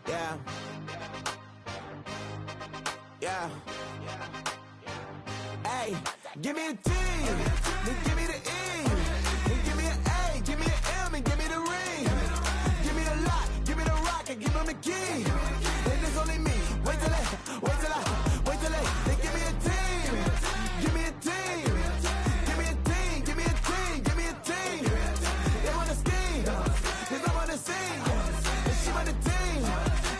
Yeah. Yeah. Hey, give me a T, then give me the E, then give me an A, give me an M, and give me the ring. Give me the lock, give me the rock, and give them the key. Then it's only me. Wait till they give me a team. Give me a team. Give me a team. Give me a team. Give me a team. They want to scheme, 'cause I want to sing. And she want the team.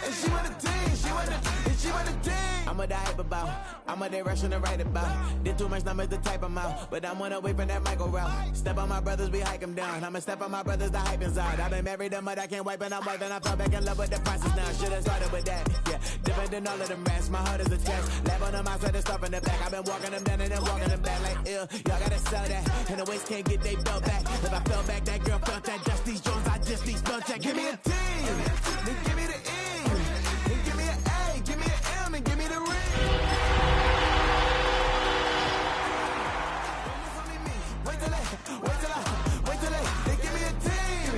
And she want the team. She want the team. I'm what I hype about. I'm what they rushing to write about. Did too much numbers to type them out. But I'm one away from that Michael route. Step on my brothers, we hike them down. I'ma step on my brothers, the hype inside. I've been married them, but I can't wipe and I'm wiping. I fell back in love with the process now. Should've started with that. Yeah, different than all of them rats. My heart is a test. Lab on them outside and stuff in the back. I've been walking them down and then walking them back like ill. Y'all gotta sell that. And the waist can't get they belt back. If I fell back, that girl felt that. Dust these Jones, I just these spell check. Give me a team. Then give me the E. Then give me an A. Give me an M and give me the ring. Wait till they give me a team.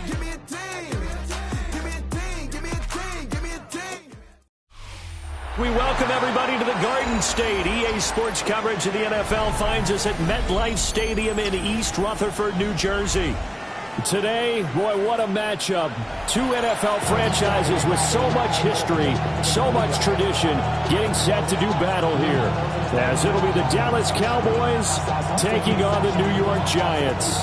Give me a team. Give me a team. Give me a team. Give me a team. We welcome everybody to the Garden State. EA Sports coverage of the NFL finds us at MetLife Stadium in East Rutherford, New Jersey. Today, boy, what a matchup. Two NFL franchises with so much history, so much tradition, getting set to do battle here. As it'll be the Dallas Cowboys taking on the New York Giants.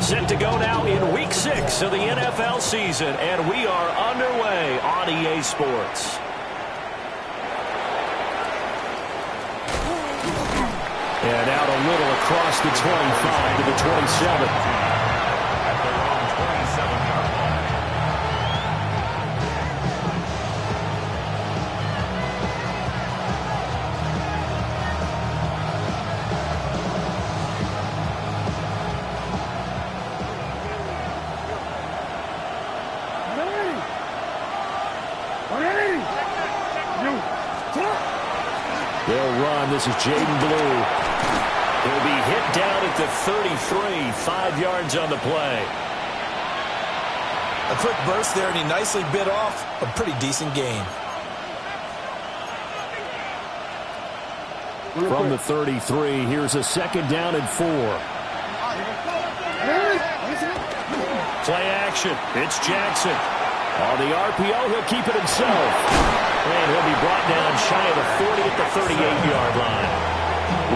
Set to go now in Week 6 of the NFL season, and we are underway on EA Sports. And out a little across the 25 to the 27. At their own 27-yard line. They'll run. This is Jaden Blue. He'll be hit down at the 33, 5 yards on the play. A quick burst there, and he nicely bit off a pretty decent gain. From the 33, here's a 2nd down and 4. Play action. It's Jackson. On the RPO, he'll keep it himself. And he'll be brought down shy of the 40 at the 38-yard line.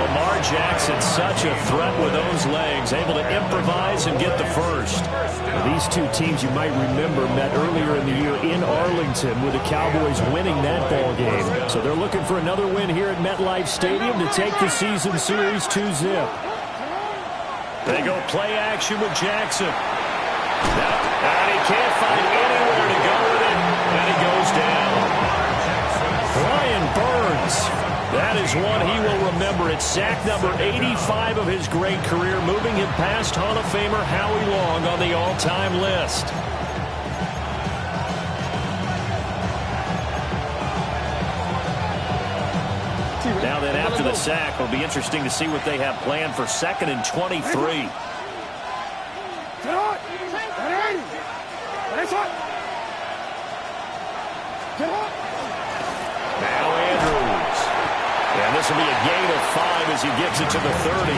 Lamar Jackson, such a threat with those legs, able to improvise and get the first. Now, these two teams, you might remember, met earlier in the year in Arlington with the Cowboys winning that ball game. So they're looking for another win here at MetLife Stadium to take the season series 2-zip. They go play action with Jackson. And he can't find anywhere to go with it, and he goes down. Brian Burns, that is one he will remember. It's sack number 85 of his great career, moving him past Hall of Famer Howie Long on the all-time list. Now then, after the sack, it'll be interesting to see what they have planned for 2nd and 23. Now Andrews. And this will be a gain of 5 as he gets it to the 30.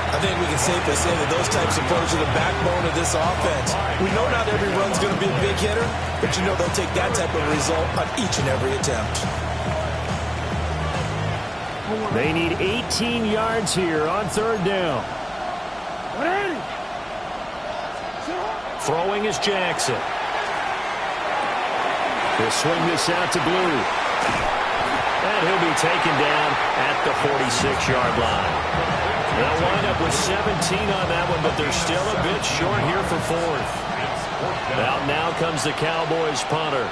I think we can safely say that those types of plays are the backbone of this offense. We know not every run's going to be a big hitter, but you know they'll take that type of result on each and every attempt. They need 18 yards here on 3rd down. Throwing is Jackson. He'll swing this out to Blue. And he'll be taken down at the 46-yard line. They'll wind up with 17 on that one, but they're still a bit short here for 4th. Now comes the Cowboys punter.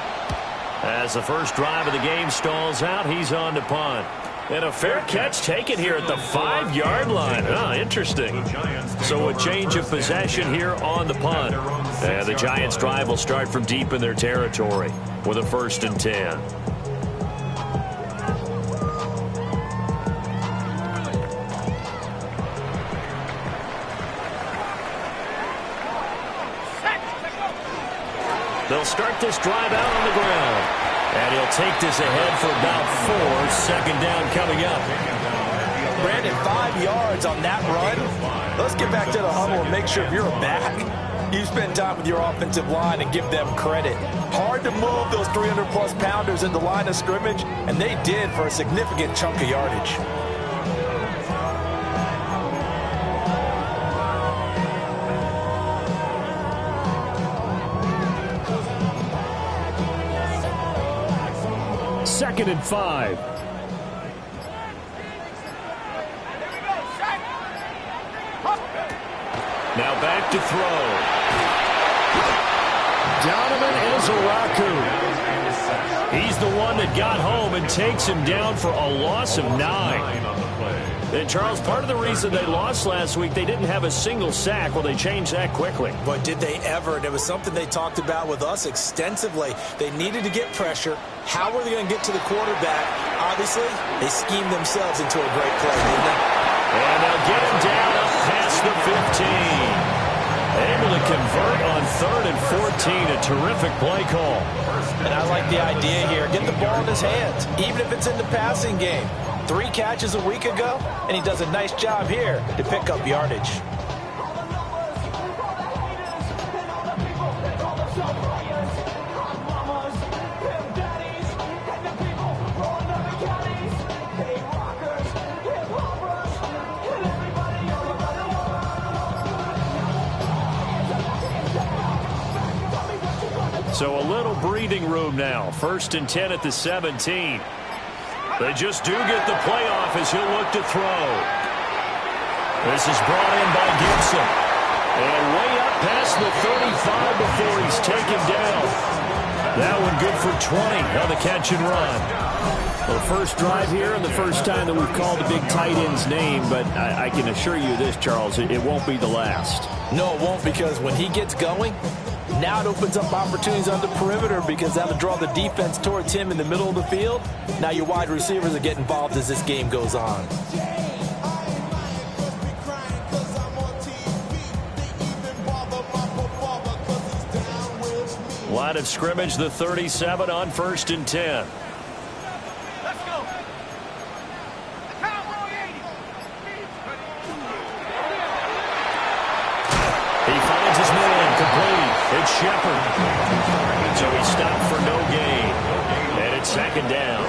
As the first drive of the game stalls out, he's on to punt. And a fair catch taken here at the 5-yard line. Interesting. So a change of possession here on the punt. And the Giants' drive will start from deep in their territory with a 1st and 10. They'll start this drive out on the ground. And he'll take this ahead for about 4. 2nd down coming up. Brandon, 5 yards on that run. Let's get back to the huddle and make sure if you're a back, you spend time with your offensive line and give them credit. Hard to move those 300-plus pounders in the line of scrimmage, and they did for a significant chunk of yardage. Second and 5. Now back to throw. Donovan Ezaraku. He's the one that got home and takes him down for a loss of 9. And, Charles, part of the reason they lost last week, they didn't have a single sack. Well, they changed that quickly. But did they ever? And it was something they talked about with us extensively. They needed to get pressure. How were they going to get to the quarterback? Obviously, they schemed themselves into a great play, didn't they? And they'll get him down up past the 15. Able to convert on 3rd and 14. A terrific play call. And I like the idea here. Get the ball in his hands, even if it's in the passing game. 3 catches a week ago, and he does a nice job here to pick up yardage. So a little breathing room now. 1st and 10 at the 17. They just do get the playoff as he'll look to throw. This is brought in by Gibson. And way up past the 35 before he's taken down. That one good for 20 on the catch and run. Well, first drive here and the first time that we've called the big tight end's name, but I can assure you this, Charles, it won't be the last. No, it won't, because when he gets going, now it opens up opportunities on the perimeter because that'll draw the defense towards him in the middle of the field. Now your wide receivers will get involved as this game goes on. Line of scrimmage, the 37 on 1st and 10. Let's go. He finds his man complete. It's Shepard. So he stopped for no gain. And it's 2nd down.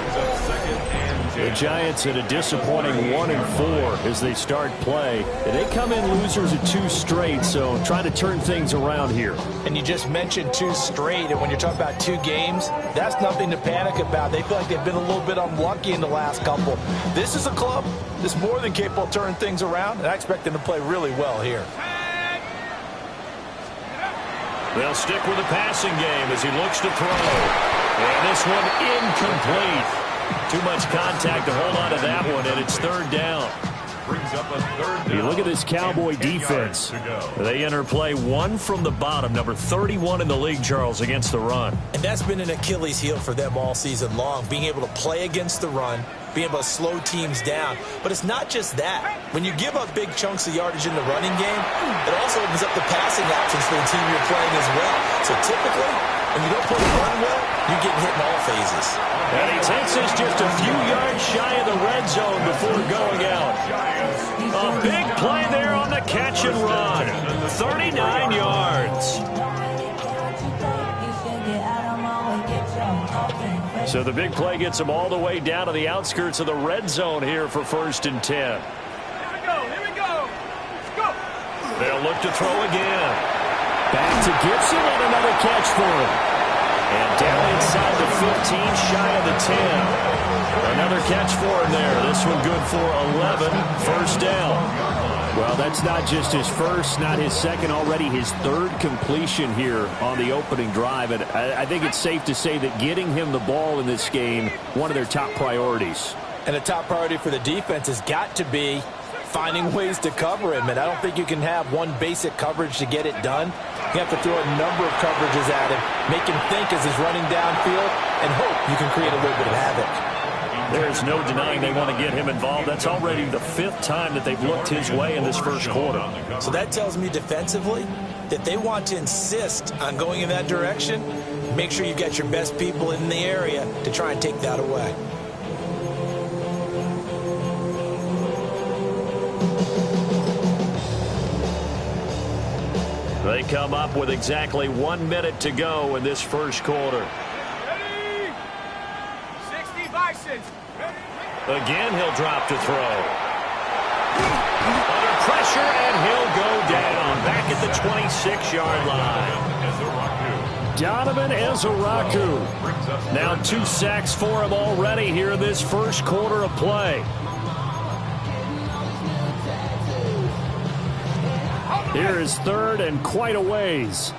The Giants in a disappointing 1-4 as they start play. They come in losers of 2 straight, so trying to turn things around here. And you just mentioned 2 straight, and when you're talking about 2 games, that's nothing to panic about. They feel like they've been a little bit unlucky in the last couple. This is a club that's more than capable of turning things around, and I expect them to play really well here. They'll stick with the passing game as he looks to throw. And this one incomplete. Too much contact to hold on to that one, and it's 3rd down. Brings up a 3rd down. You look at this Cowboy defense. They enter play 1 from the bottom, number 31 in the league, Charles, against the run. And that's been an Achilles heel for them all season long, being able to play against the run, being able to slow teams down. But it's not just that. When you give up big chunks of yardage in the running game, it also opens up the passing options for the team you're playing as well. So typically, when you don't play the run well, you're getting hit in all phases. And he takes us just a few yards shy of the red zone before going out. A big play there on the catch and run. 39 yards. So the big play gets him all the way down to the outskirts of the red zone here for 1st and 10. Here we go. Let's go. They'll look to throw again. Back to Gibson and another catch for him. And down inside the 15, shy of the 10. Another catch for him there. This one good for 11. 1st down. Well, that's not just his first, not his second, already his 3rd completion here on the opening drive. And I think it's safe to say that getting him the ball in this game, one of their top priorities. And the top priority for the defense has got to be finding ways to cover him. And I don't think you can have one basic coverage to get it done. You have to throw a number of coverages at him, make him think as he's running downfield, and hope you can create a little bit of havoc. There's no denying they want to get him involved. That's already the 5th time that they've looked his way in this first quarter. So that tells me defensively that they want to insist on going in that direction. Make sure you've got your best people in the area to try and take that away. They come up with exactly 1 minute to go in this first quarter. Ready? 60 Bisons. Again, he'll drop to throw. Under pressure, and he'll go down. Back at the 26-yard line. Donovan Ezaraku. Now 2 sacks for him already here in this first quarter of play. Here is 3rd and quite a ways.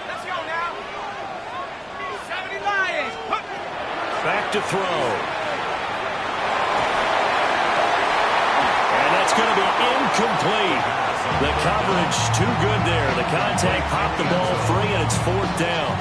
Let's go now. 70 Lions. Back to throw. And that's going to be incomplete. The coverage too good there. The contact popped the ball free, and it's 4th down.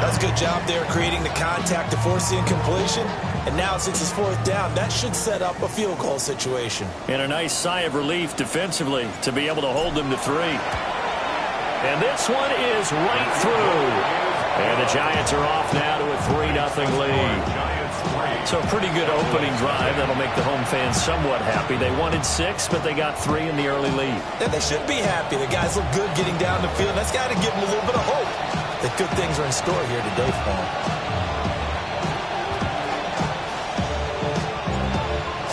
That's a good job there creating the contact to force the incompletion. And now since it's 4th down, that should set up a field goal situation. And a nice sigh of relief defensively to be able to hold them to 3. And this one is right through. And the Giants are off now to a 3-0 lead. So a pretty good opening drive. That'll make the home fans somewhat happy. They wanted 6, but they got 3 in the early lead. And they should be happy. The guys look good getting down the field. That's got to give them a little bit of hope that good things are in store here today for them.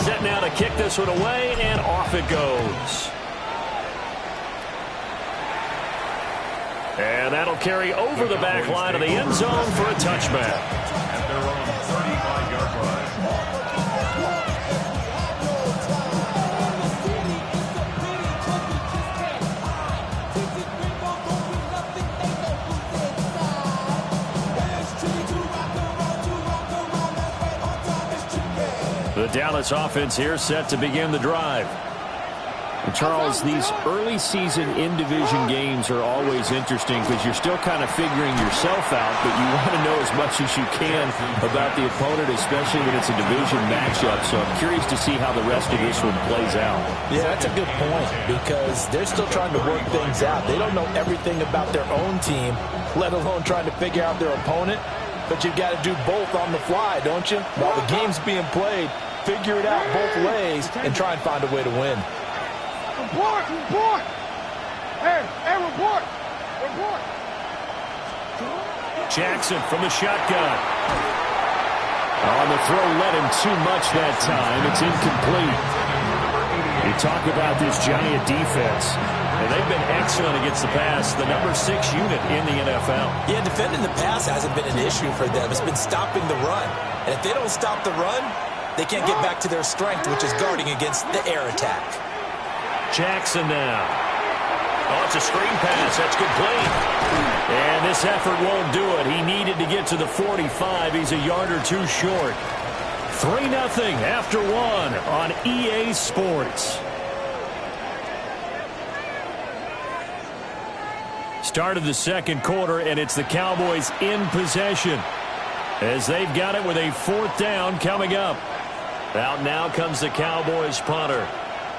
Set now to kick this one away, and off it goes. And that'll carry over the back line of the end zone for a touchback. At their own 35-yard line. The Dallas offense here set to begin the drive. And Charles, these early season in-division games are always interesting because you're still kind of figuring yourself out, but you want to know as much as you can about the opponent, especially when it's a division matchup. So I'm curious to see how the rest of this one plays out. Yeah, that's a good point because they're still trying to work things out. They don't know everything about their own team, let alone trying to figure out their opponent. But you've got to do both on the fly, don't you? While the game's being played, figure it out both ways and try and find a way to win. Report! Report! Hey, report! Report! Jackson from the shotgun. On the throw, led him too much that time. It's incomplete. You talk about this Giant defense, and they've been excellent against the pass, the number 6 unit in the NFL. Yeah, defending the pass hasn't been an issue for them. It's been stopping the run. And if they don't stop the run, they can't get back to their strength, which is guarding against the air attack. Jackson now. Oh, it's a screen pass. That's complete. And this effort won't do it. He needed to get to the 45. He's a yard or 2 short. 3-0 after 1 on EA Sports. Start of the second quarter, and it's the Cowboys in possession as they've got it with a 4th down coming up. Out now comes the Cowboys punter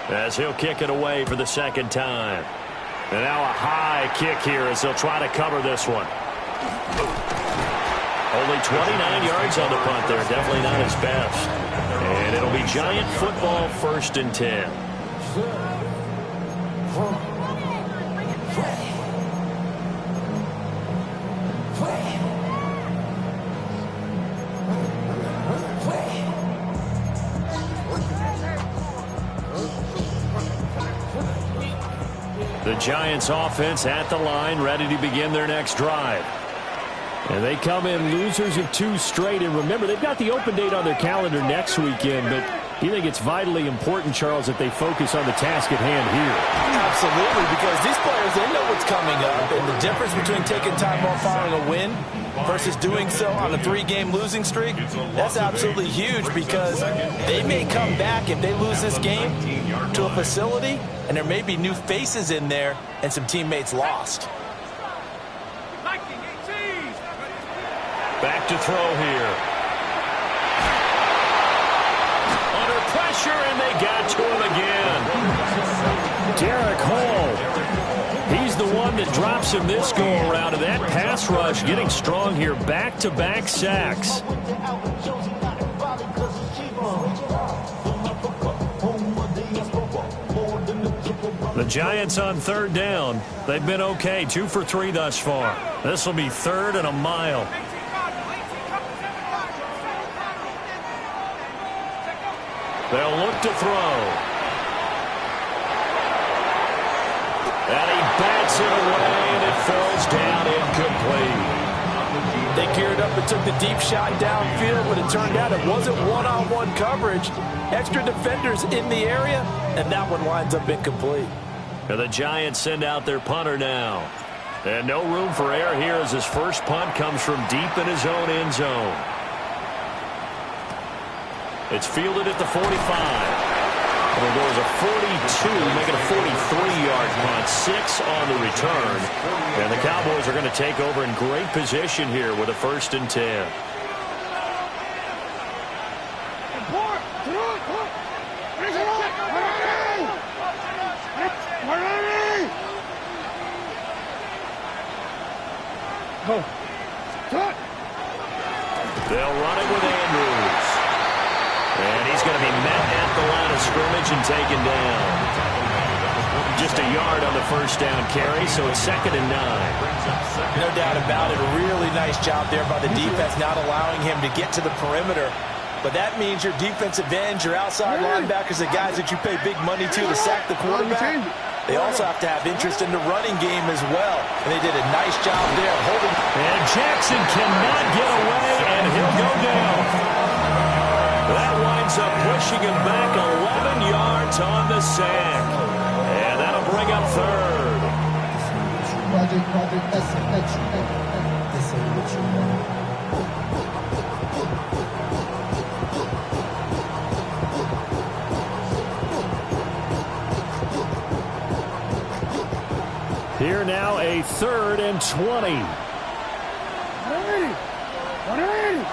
as he'll kick it away for the 2nd time. And now a high kick here as they'll try to cover this one. Only 29 yards on the punt there. Definitely not his best. And it'll be Giant football 1st and 10. The Giants offense at the line, ready to begin their next drive. And they come in losers of 2 straight. And remember, they've got the open date on their calendar next weekend. But do you think it's vitally important, Charles, that they focus on the task at hand here? Absolutely, because these players, they know what's coming up. And the difference between taking time off following a win versus doing so on a 3-game losing streak, that's absolutely huge because they may come back if they lose this game to a facility and there may be new faces in there and some teammates lost. Back to throw here. Under pressure, and they got to him again. Derek Hall. He's the one that drops him this go-around, and that pass rush getting strong here. Back-to-back sacks. The Giants on third down. They've been okay, 2 for 3 thus far. This will be 3rd and a mile. They'll look to throw. And he bats it away, and it falls down incomplete. They geared up and took the deep shot downfield, but it turned out it wasn't one-on-one coverage. Extra defenders in the area, and that one winds up incomplete. And the Giants send out their punter now. And no room for error here as his first punt comes from deep in his own end zone. It's fielded at the 45. And it goes a 42, making a 43-yard punt, 6 on the return. And the Cowboys are going to take over in great position here with a 1st and 10. They'll run it with Andrews. And he's going to be met at the line of scrimmage and taken down. Just a yard on the first down carry, so it's 2nd and 9. No doubt about it. A really nice job there by the defense, not allowing him to get to the perimeter. But that means your defensive ends, your outside linebackers, the guys that you pay big money to sack the quarterback, they also have to have interest in the running game as well. And they did a nice job there holding. And Jackson cannot get away, and he'll go down. That winds up pushing him back 11 yards on the sack. And that'll bring up 3rd. Here now a 3rd and 20. 180! 180! 180!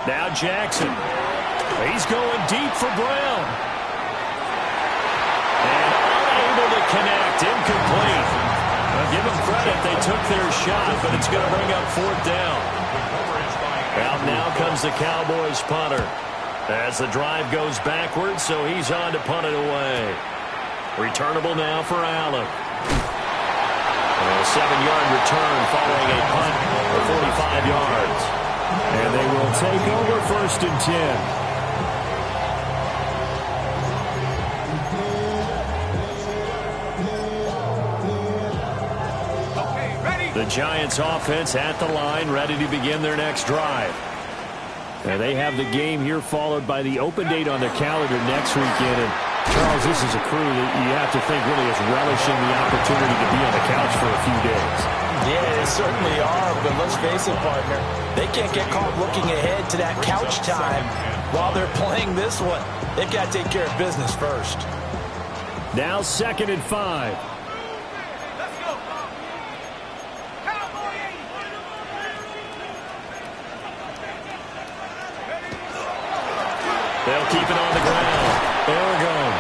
Now Jackson. He's going deep for Brown. And unable to connect. Incomplete. Well, give them credit. They took their shot, but it's going to bring up 4th down. Well, now comes the Cowboys punter. As the drive goes backwards, so he's on to punt it away. Returnable now for Allen. A 7-yard return following a punt for 45 yards. And they will take over 1st and 10. The Giants offense at the line, ready to begin their next drive. And they have the game here followed by the open date on their calendar next weekend. And Charles, this is a crew that you have to think really is relishing the opportunity to be on the couch for a few days. Yeah, they certainly are, but let's face it, partner. They can't get caught looking ahead to that couch time while they're playing this one. They've got to take care of business first. Now 2nd and 5. Let's go. They'll keep it on the ground. Oregon.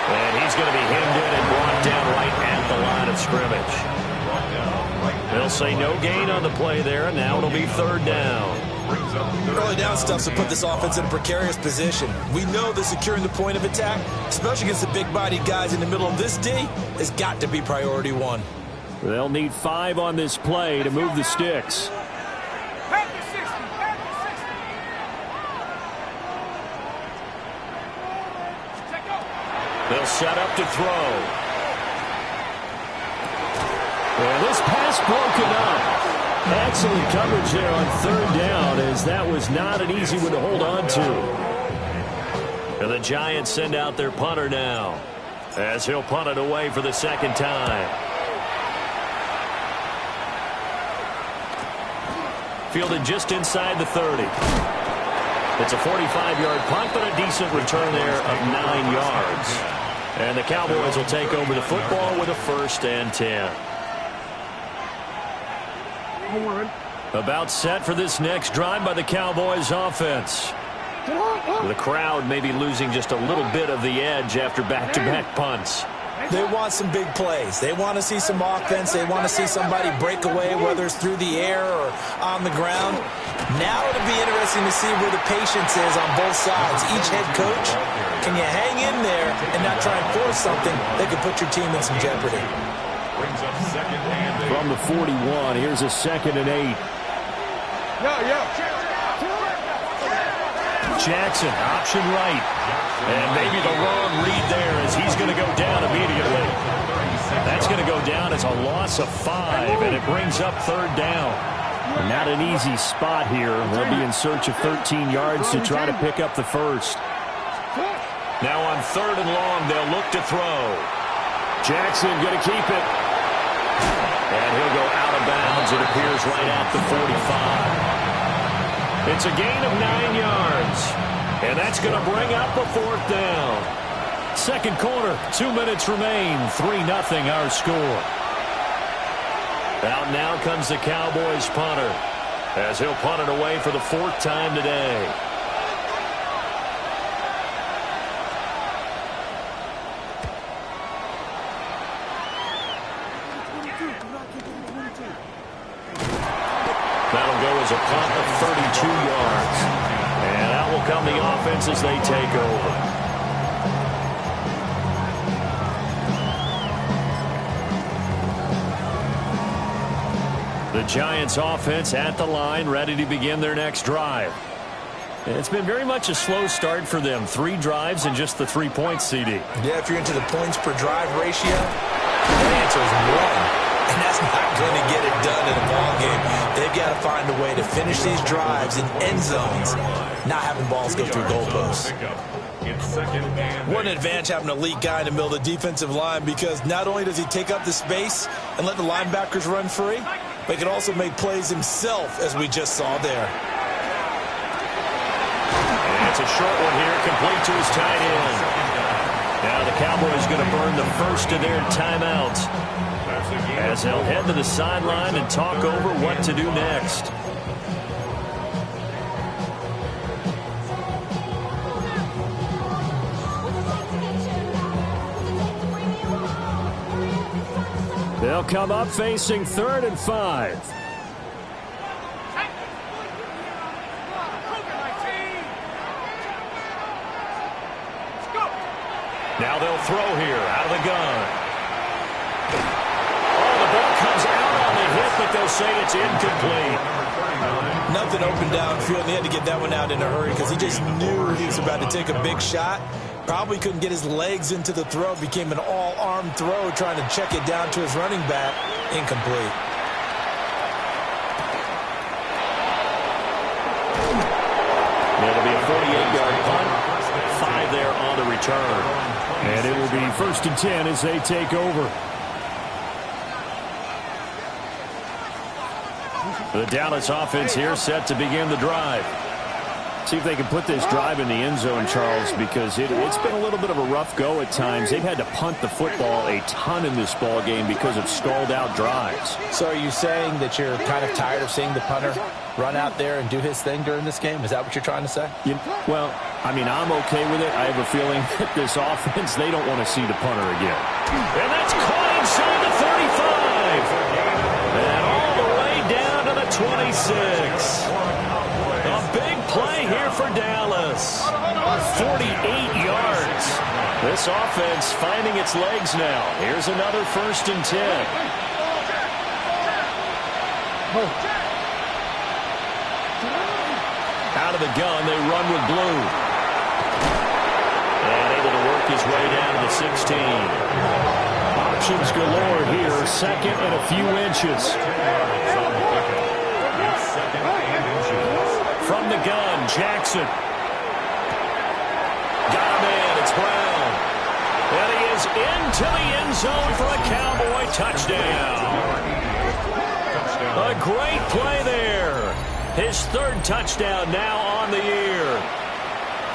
And he's going to be hemmed in and brought down right at the line of scrimmage. They'll say no gain on the play there, and now it'll be 3rd down. Early down stuff's to put this offense in a precarious position. We know that securing the point of attack, especially against the big-bodied guys in the middle of this D, has got to be priority 1. They'll need 5 on this play to move the sticks. They'll set up to throw. And this pass broken up. Excellent coverage there on third down, as that was not an easy one to hold on to. And the Giants send out their punter now, as he'll punt it away for the second time. Fielded just inside the 30. It's a 45-yard punt, but a decent return there of 9 yards. And the Cowboys will take over the football with a 1st and 10. About set for this next drive by the Cowboys offense. The crowd may be losing just a little bit of the edge after back-to-back punts. They want some big plays. They want to see some offense. They want to see somebody break away, whether it's through the air or on the ground. Now it'll be interesting to see where the patience is on both sides. Each head coach, can you hang in there and not try and force something that could put your team in some jeopardy? From the 41, here's a 2nd and 8. Jackson, option right. And maybe the wrong read there, as he's going to go down immediately. That's going to go down as a loss of 5, and it brings up 3rd down. Not an easy spot here. They'll be in search of 13 yards to try to pick up the 1st. Now on 3rd and long, they'll look to throw. Jackson going to keep it. And he'll go out of bounds, it appears, right at the 45. It's a gain of 9 yards. And that's going to bring up a 4th down. Second quarter, 2 minutes remain. 3-0 our score. Out now comes the Cowboys punter, as he'll punt it away for the 4th time today. That'll go as a punt of 32 yards. And out will come the offense as they take over. The Giants offense at the line, ready to begin their next drive. It's been very much a slow start for them. 3 drives and just the 3 points, CD. Yeah, if you're into the points per drive ratio, the answer is 1. And that's not going to get it done in a ball game. They've got to find a way to finish these drives in end zones, not having balls go through goalposts. What an advantage having an elite guy in the middle of the defensive line, because not only does he take up the space and let the linebackers run free, but he can also make plays himself, as we just saw there. And it's a short one here, complete to his tight end. Now the Cowboys going to burn the first of their timeouts, as they'll head to the sideline and talk over what to do next. They'll come up facing 3rd and 5. Now they'll throw here out of the gun. Comes out on the hit, but they'll say it's incomplete. Nothing open downfield. He had to get that one out in a hurry because he just knew he was about to take a big shot. Probably couldn't get his legs into the throw. Became an all-arm throw, trying to check it down to his running back. Incomplete. It'll be a 48-yard punt. 5 there on the return. And it will be 1st and 10 as they take over. The Dallas offense here set to begin the drive. See if they can put this drive in the end zone, Charles, because it's been a little bit of a rough go at times. They've had to punt the football a ton in this ball game because of stalled-out drives. So are you saying that you're kind of tired of seeing the punter run out there and do his thing during this game? Is that what you're trying to say? Well, I mean, I'm okay with it. I have a feeling that this offense, they don't want to see the punter again. And that's caught inside the 35. And all the way down to the 26. A big play here for Dallas. 48 yards. This offense finding its legs now. Here's another 1st and 10. Out of the gun, they run with blue. And able to work his way down to the 16. Options galore here. 2nd and a few inches. gun, Jackson. Got him in. It's Brown. And he is into the end zone for a Cowboy touchdown. A great play there. His third touchdown now on the year.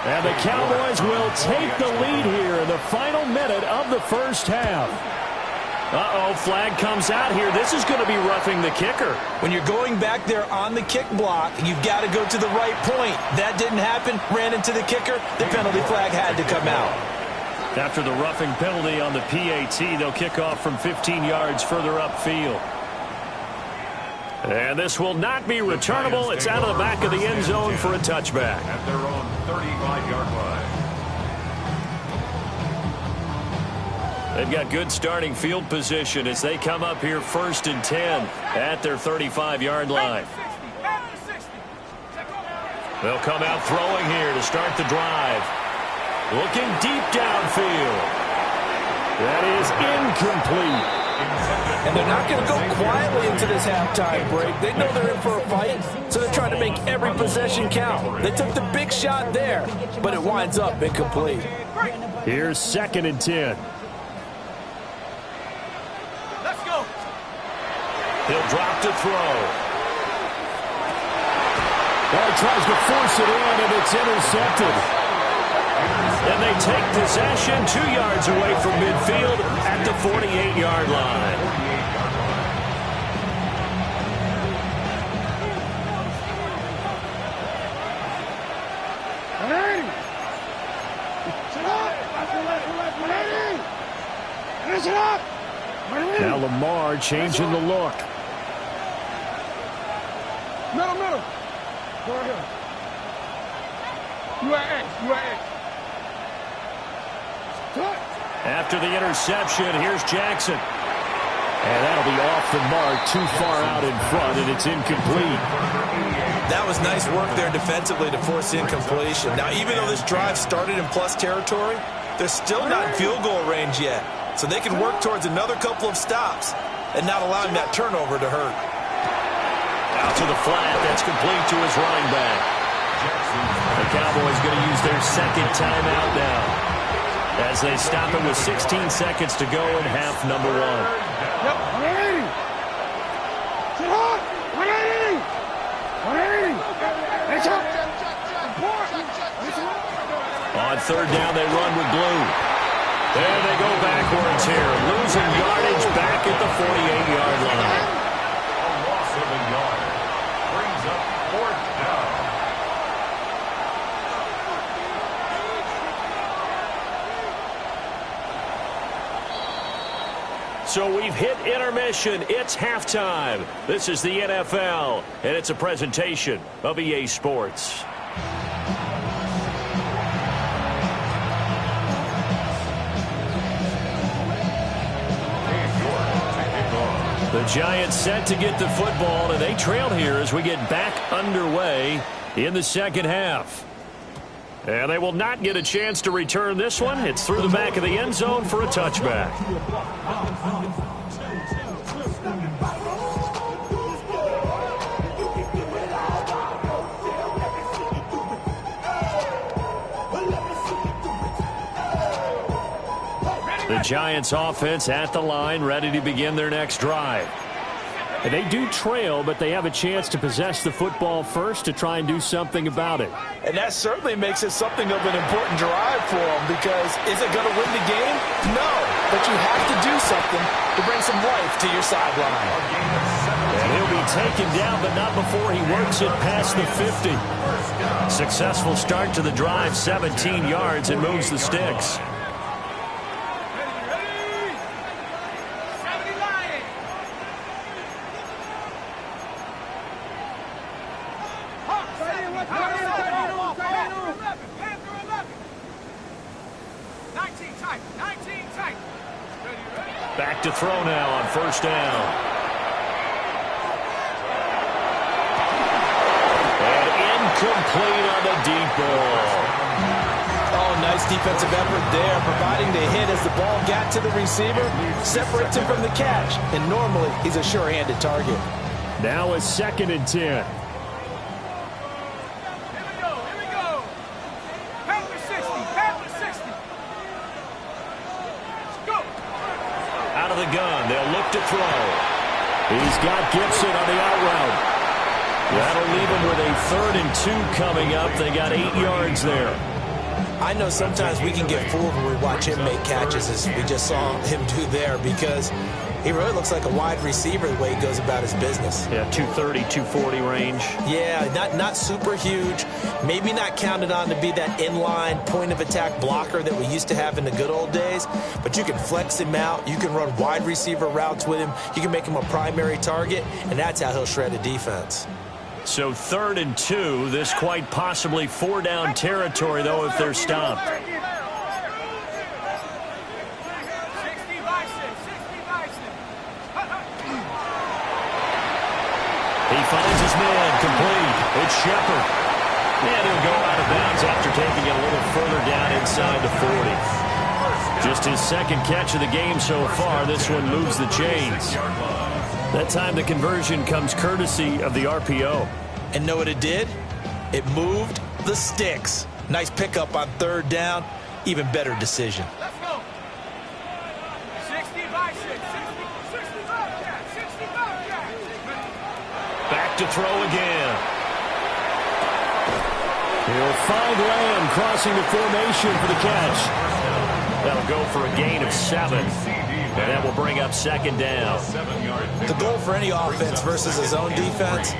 And the Cowboys will take the lead here in the final minute of the first half. Uh-oh, flag comes out here. This is going to be roughing the kicker. When you're going back there on the kick block, you've got to go to the right point. That didn't happen. Ran into the kicker. The penalty flag had to come out. After the roughing penalty on the PAT, they'll kick off from 15 yards further upfield. And this will not be returnable. It's out of the back of the end zone for a touchback. At their own 35-yard line. They've got good starting field position as they come up here 1st and 10 at their 35-yard line. They'll come out throwing here to start the drive. Looking deep downfield. That is incomplete. And they're not going to go quietly into this halftime break. They know they're in for a fight, so they're trying to make every possession count. They took the big shot there, but it winds up incomplete. Here's 2nd and 10. Let's go. He'll drop to throw. Well, he tries to force it in, and it's intercepted. And they take possession 2 yards away from midfield at the 48-yard line. Now Lamar changing the look. Middle. Go ahead. You are X. After the interception, here's Jackson. And that'll be off the mark, too far out in front, and it's incomplete. That was nice work there defensively to force incompletion. Now, even though this drive started in plus territory, they're still not in field goal range yet. So they can work towards another couple of stops and not allowing that turnover to hurt. Out to the flat. That's complete to his running back. The Cowboys going to use their second timeout now as they stop it with 16 seconds to go in half number 1. Yep, 180. Sit hard. 180. 180. It's up. On 3rd down, they run with Blue. There they go backwards here, losing yardage back at the 48-yard line. A loss of a yard. Brings up 4th down. So we've hit intermission. It's halftime. This is the NFL, and it's a presentation of EA Sports. The Giants set to get the football, and they trail here as we get back underway in the second half. And they will not get a chance to return this one. It's through the back of the end zone for a touchback. The Giants offense at the line, ready to begin their next drive. And they do trail, but they have a chance to possess the football first to try and do something about it. And that certainly makes it something of an important drive for them, because is it going to win the game? No, but you have to do something to bring some life to your sideline. And he'll be taken down, but not before he works it past the 50. Successful start to the drive, 17 yards, and moves the sticks. Back to throw now on 1st down. And incomplete on the deep ball. Oh, nice defensive effort there, providing the hit as the ball got to the receiver, separates him from the catch, and normally he's a sure-handed target. Now a 2nd and 10. the gun. They'll look to throw. He's got Gibson on the out route. That'll leave him with a 3rd and 2 coming up. They got 8 yards there. I know sometimes we can get fooled when we watch him make catches, as we just saw him do there, because he really looks like a wide receiver the way he goes about his business. Yeah, 230, 240 range. Yeah, not super huge. Maybe not counted on to be that inline point-of-attack blocker that we used to have in the good old days, but you can flex him out. You can run wide receiver routes with him. You can make him a primary target, and that's how he'll shred a defense. So 3rd and 2, this quite possibly 4-down territory, though, if they're stopped. He finds his man, complete. It's Shepard. And he'll go out of bounds after taking it a little further down inside the 40. Just his 2nd catch of the game so far. This one moves the chains. That time the conversion comes courtesy of the RPO. And know what it did? It moved the sticks. Nice pickup on 3rd down. Even better decision. Let's go. 60 by 6. 65 Jack. 65 Jack. Back to throw again. He'll find Lamb crossing the formation for the catch. That'll go for a gain of 7. And that will bring up 2nd down. The goal for any offense versus his own defense,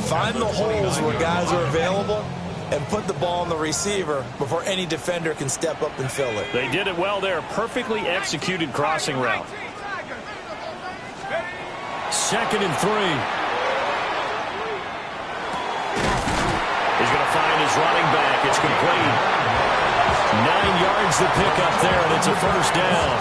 find the holes where guys are available and put the ball on the receiver before any defender can step up and fill it. They did it well there. Perfectly executed crossing route. 2nd and 3. He's going to find his running back. It's complete. 9 yards to pick up there, and it's a 1st down.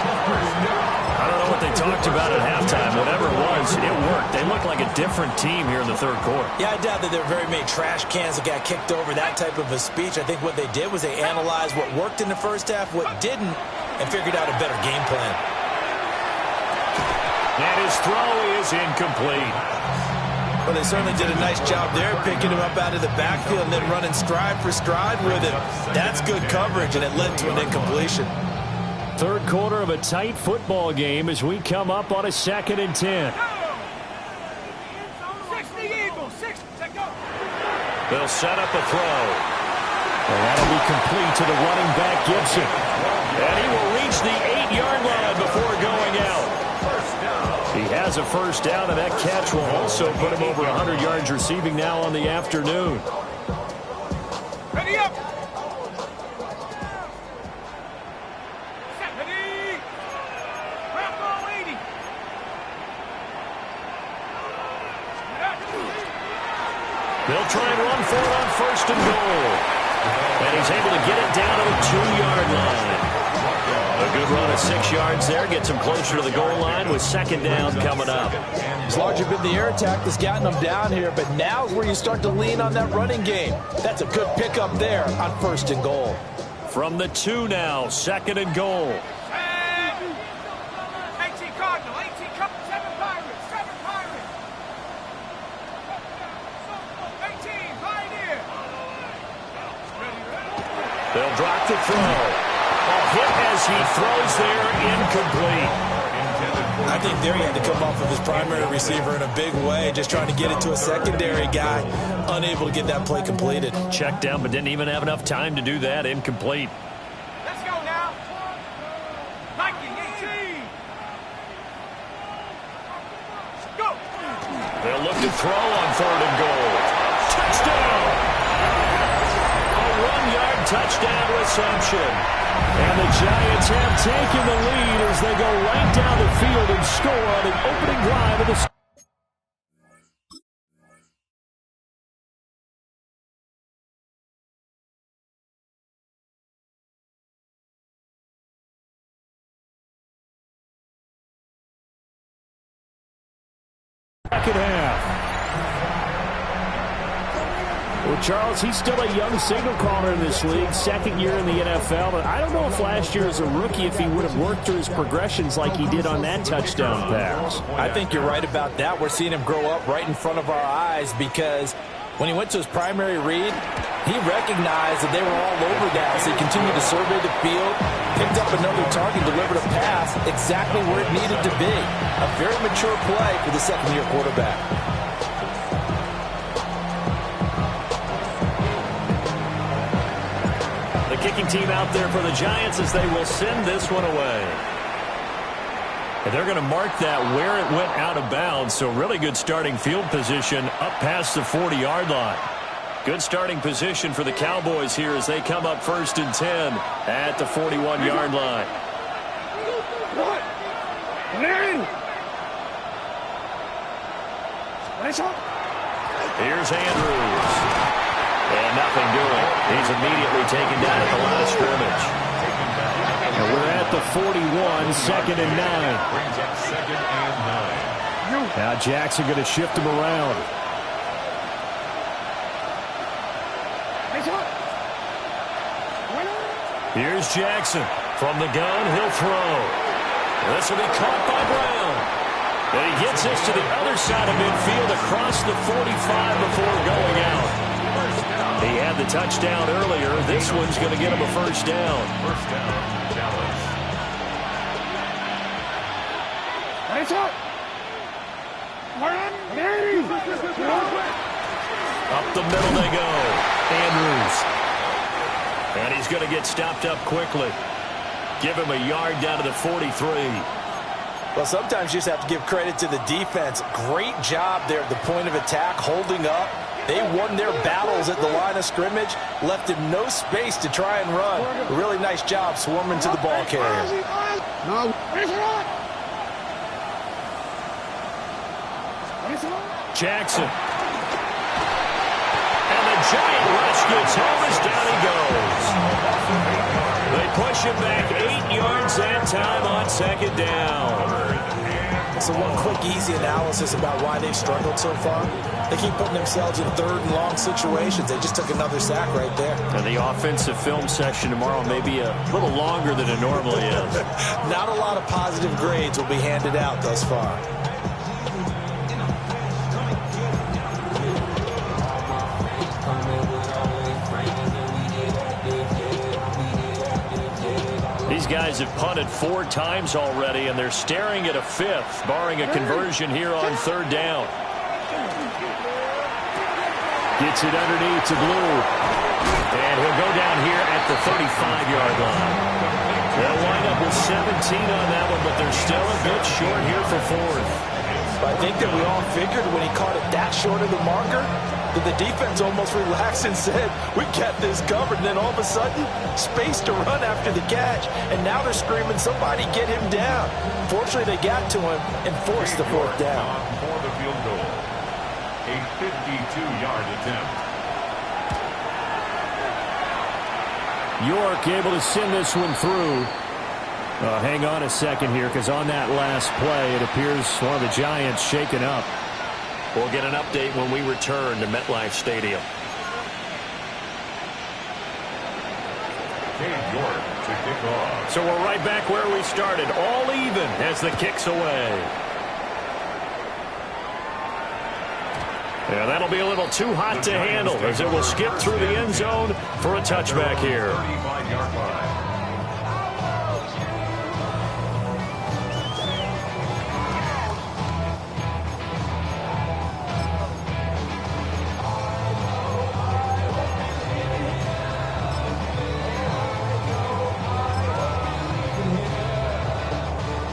I don't know what they talked about at halftime. Whatever it was, it worked. They looked like a different team here in the 3rd quarter. Yeah, I doubt that there were very many trash cans that got kicked over, that type of a speech. I think what they did was they analyzed what worked in the 1st half, what didn't, and figured out a better game plan. And his throw is incomplete. Well, they certainly did a nice job there, picking him up out of the backfield and then running stride for stride with him. That's good coverage, and it led to an incompletion. 3rd quarter of a tight football game as we come up on a 2nd and 10. 60 Eagles. 60. Go. They'll set up a throw. And that'll be complete to the running back, Gibson. And he will reach the 8-yard line before going out. He has a 1st down, and that catch will also put him over 100 yards receiving now on the afternoon. Ready up. They'll try and run for it on 1st and goal. And he's able to get it down to the 2-yard line. A good run of 6 yards there. Gets him closer to the goal line with 2nd down coming up. It's largely been the air attack that's gotten them down here, but now's where you start to lean on that running game. That's a good pickup there on 1st and goal. From the 2 now, 2nd and goal. 18 Cardinal. 18 Cardinal. 7 Pirates. 7 Pirates. 18 Pioneer. They'll drop the throw. A hit as he throws there, incomplete. I think there he had to come off of his primary receiver in a big way, just trying to get it to a secondary guy, unable to get that play completed. Checked down, but didn't even have enough time to do that. Incomplete. Let's go now. Nike 18. Go. They'll look to throw on 3rd and goal. Touchdown! A 1-yard touchdown reception. And the Giants have taken the lead as they go right down the field and score on the opening drive of the second half. Well, Charles, he's still a young signal caller in this league, 2nd year in the NFL. But I don't know if last year as a rookie, if he would have worked through his progressions like he did on that touchdown pass. I think you're right about that. We're seeing him grow up right in front of our eyes because When he went to his primary read, he recognized that they were all over that as he continued to survey the field, picked up another target, delivered a pass exactly where it needed to be. A very mature play for the second-year quarterback. The kicking team out there for the Giants as they will send this one away. And they're going to mark that where it went out of bounds, so really good starting field position up past the 40-yard line. Good starting position for the Cowboys here as they come up 1st and 10 at the 41-yard line. Here's Andrews. And nothing doing. He's immediately taken down at the line of scrimmage. And we're at the 41, 2nd and 9. Brings up 2nd and 9. Now Jackson going to shift him around. Here's Jackson. From the gun, he'll throw. This will be caught by Brown. And he gets this to the other side of midfield across the 45 before going out. He had the touchdown earlier. This one's going to get him a first down. First down, Dallas. Up the middle they go. Andrews. And he's going to get stopped up quickly. Give him a yard down to the 43. Well, sometimes you just have to give credit to the defense. Great job there at the point of attack, holding up. They won their battles at the line of scrimmage, left him no space to try and run. A really nice job swarming to the ball carrier. Jackson. And the giant rush gets home as down he goes. They push him back 8 yards that time on 2nd down. So one quick, easy analysis about why they've struggled so far. They keep putting themselves in 3rd and long situations. They just took another sack right there. And the offensive film session tomorrow may be a little longer than it normally is. Not a lot of positive grades will be handed out thus far. These guys have punted 4 times already, and they're staring at a 5th, barring a conversion here on 3rd down. Gets it underneath to Blue. And he'll go down here at the 35-yard line. They'll wind up with 17 on that one, but they're still a bit short here for 4th. I think that we all figured when he caught it that short of the marker, that the defense almost relaxed and said, we got this covered. And then all of a sudden, space to run after the catch. And now they're screaming, somebody get him down. Fortunately, they got to him and forced the 4th down. For the field goal. A 52-yard attempt. York able to send this one through. Hang on a second here, because on that last play, it appears one of the Giants shaken up. We'll get an update when we return to MetLife Stadium. Cade York to kick off. So we're right back where we started, all even as the kick's away. Yeah, that'll be a little too hot to handle as it will skip through the end zone for a touchback here. 35-yard line.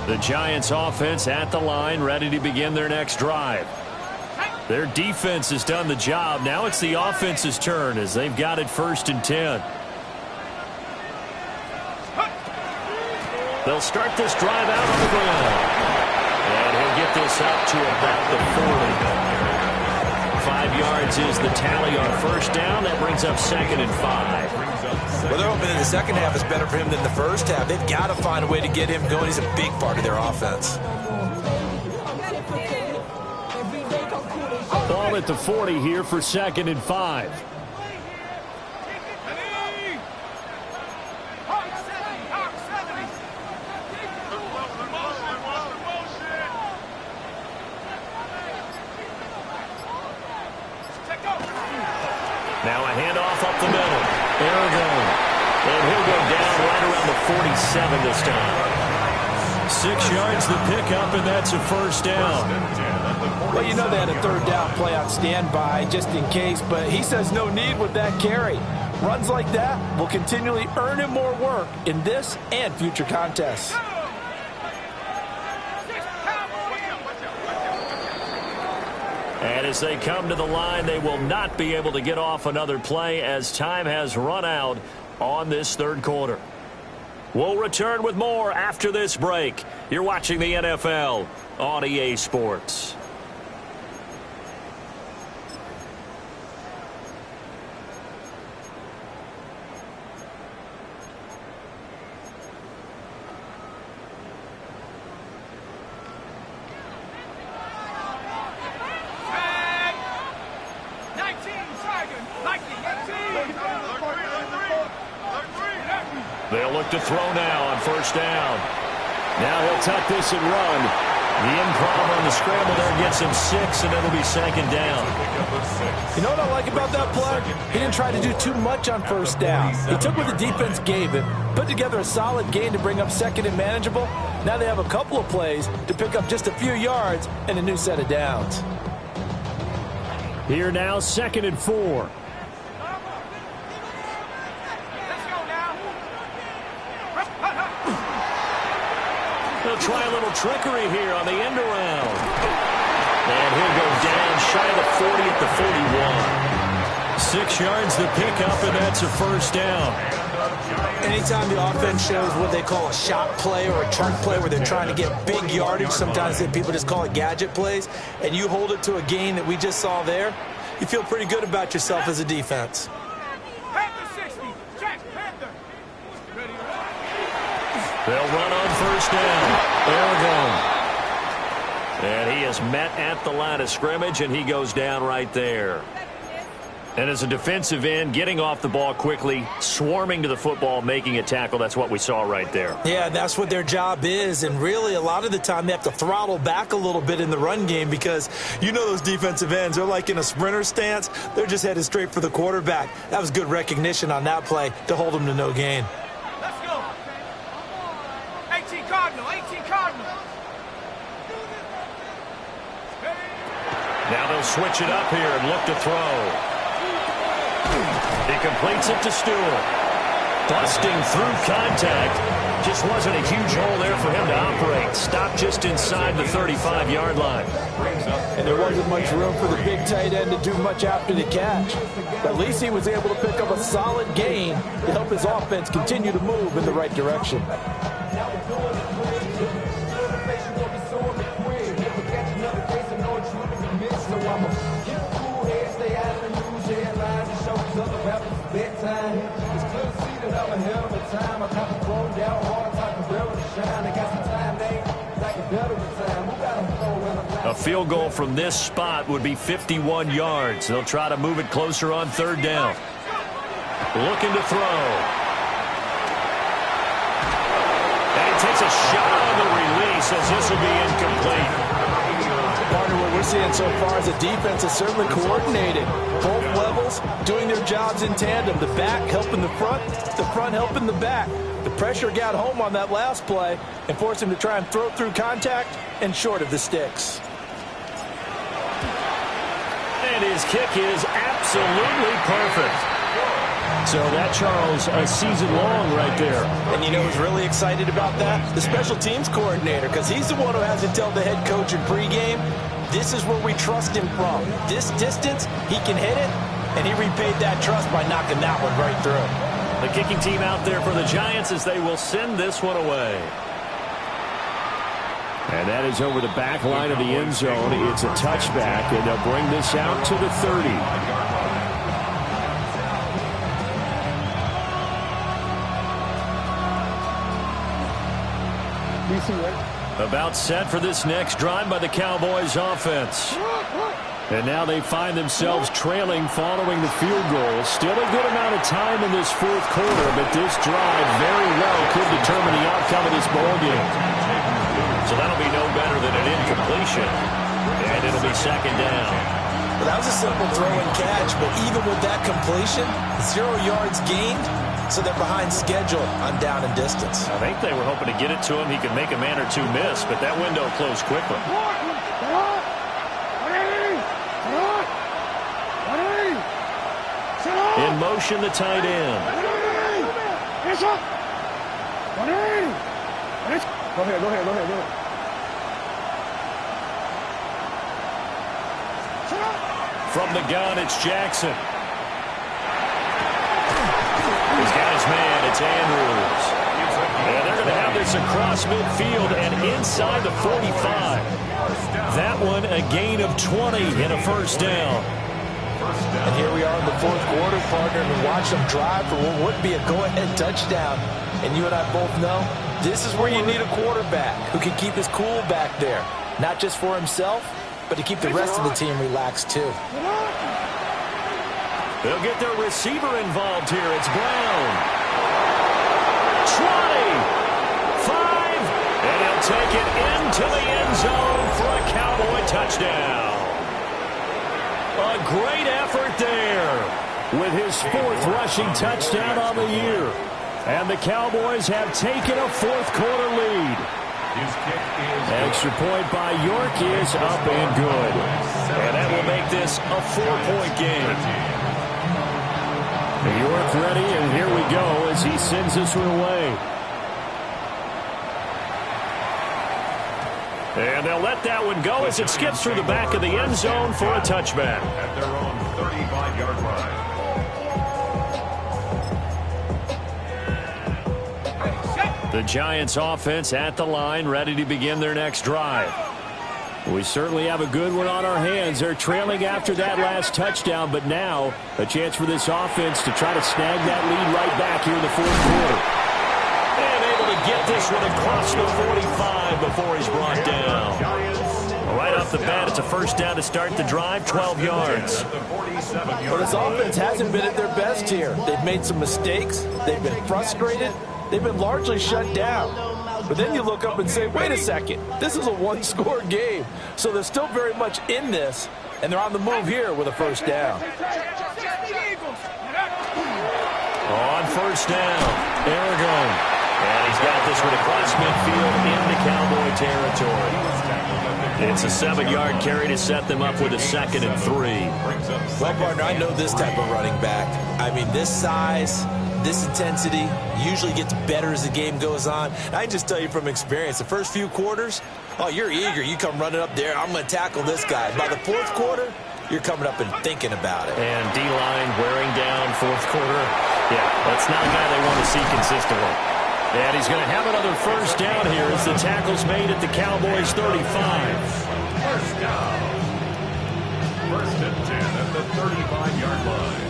The Giants offense at the line, ready to begin their next drive. Their defense has done the job. Now it's the offense's turn as they've got it 1st and 10. They'll start this drive out on the ground. And he'll get this up to about the 40. 5 yards is the tally on 1st down. That brings up 2nd and 5. Well, they're hoping that the second half is better for him than the first half. They've got to find a way to get him going. He's a big part of their offense. Ball at the 40 here for 2nd and 5. Handoff up the middle. Aragon. And he'll go down right around the 47 this time. 6 yards the pickup, and that's a first down. Well, you know they had a third down play on standby just in case, but he says no need with that carry. Runs like that will continually earn him more work in this and future contests. And as they come to the line, they will not be able to get off another play as time has run out on this third quarter. We'll return with more after this break. You're watching the NFL on EA Sports. They'll look to throw now on first down. Now he'll tuck this and run. The improv on the scramble there gets him 6, and it'll be second down. You know what I like about that play? He didn't try to do too much on first down. He took what the defense gave him, put together a solid gain to bring up second and manageable. Now they have a couple of plays to pick up just a few yards and a new set of downs. Here now, 2nd and 4. They'll try a little trickery here on the end around. And he'll go down shy of the 40 at the 41. 6 yards the pickup, and that's a first down. Anytime the offense shows what they call a shot play or a chunk play where they're trying to get big yardage, sometimes people just call it gadget plays, and you hold it to a gain that we just saw there, you feel pretty good about yourself as a defense. They'll run on first down. Aragon. And he is met at the line of scrimmage, and he goes down right there. And as a defensive end, getting off the ball quickly, swarming to the football, making a tackle, that's what we saw right there. Yeah, that's what their job is, and really a lot of the time they have to throttle back a little bit in the run game because you know those defensive ends, they're like in a sprinter stance. They're just headed straight for the quarterback. That was good recognition on that play to hold them to no gain. Let's go. 18 Cardinal, 18 Cardinal. Now they'll switch it up here and look to throw. He completes it to Stewart. Busting through contact. Just wasn't a huge hole there for him to operate. Stopped just inside the 35-yard line. And there wasn't much room for the big tight end to do much after the catch. At least he was able to pick up a solid gain to help his offense continue to move in the right direction. A field goal from this spot would be 51 yards. They'll try to move it closer on third down. Looking to throw. And he takes a shot on the release as this will be incomplete. Partner, what we're seeing so far is the defense is certainly coordinated. Both levels doing their jobs in tandem. The back helping the front helping the back. The pressure got home on that last play and forced him to try and throw through contact and short of the sticks. And his kick is absolutely perfect. So that, Charles, a season long right there. And you know who's really excited about that? The special teams coordinator, because he's the one who has to tell the head coach in pregame, this is where we trust him from. This distance, he can hit it, and he repaid that trust by knocking that one right through. The kicking team out there for the Giants as they will send this one away. And that is over the back line of the end zone. It's a touchback, and they'll bring this out to the 30. About set for this next drive by the Cowboys offense. And now they find themselves trailing following the field goal. Still a good amount of time in this fourth quarter, but this drive very well could determine the outcome of this ball game. So that'll be no better than an incompletion. And it'll be second down. Well, that was a simple throw and catch, but even with that completion, 0 yards gained, so they're behind schedule on down and distance. I think they were hoping to get it to him. He could make a man or two miss, but that window closed quickly. In motion, the tight end. Go ahead. From the gun, it's Jackson. He's got his man. It's Andrews. And they're going to have this across midfield and inside the 45. That one a gain of 20 and a first down. And here we are in the fourth quarter, partner, and watch them drive for what would be a go-ahead touchdown. And you and I both know this is where you need a quarterback who can keep his cool back there. Not just for himself, but to keep the rest of the team relaxed too. They'll get their receiver involved here. It's Brown. 20, 5, and he'll take it into the end zone for a Cowboy touchdown. A great effort there with his 4th rushing touchdown on the year. And the Cowboys have taken a fourth quarter lead. Extra point by York is up and good. And that will make this a 4-point game. York ready, and here we go as he sends this one away. And they'll let that one go as it skips through the back of the end zone for a touchback. At their own 35-yard line. The Giants offense at the line, ready to begin their next drive. We certainly have a good one on our hands. They're trailing after that last touchdown, but now a chance for this offense to try to snag that lead right back here in the fourth quarter. And able to get this one across the 45 before he's brought down. Right off the bat, it's a first down to start the drive, 12 yards. But this offense hasn't been at their best here. They've made some mistakes. They've been frustrated. They've been largely shut down. But then you look up and say, wait a second, this is a one-score game. So they're still very much in this, and they're on the move here with a first down. On first down, Aragon. And he's got this one across midfield into Cowboy territory. It's a 7-yard carry to set them up with a 2nd and 3. Well, partner, I know this type of running back. I mean, this size, this intensity usually gets better as the game goes on. I can just tell you from experience, the first few quarters, oh, you're eager. You come running up there, I'm going to tackle this guy. By the fourth quarter, you're coming up and thinking about it. And D-line wearing down fourth quarter. Yeah, that's not a guy they want to see consistently. And he's going to have another first down here as the tackle's made at the Cowboys' 35. First down. 1st and 10 at the 35-yard line.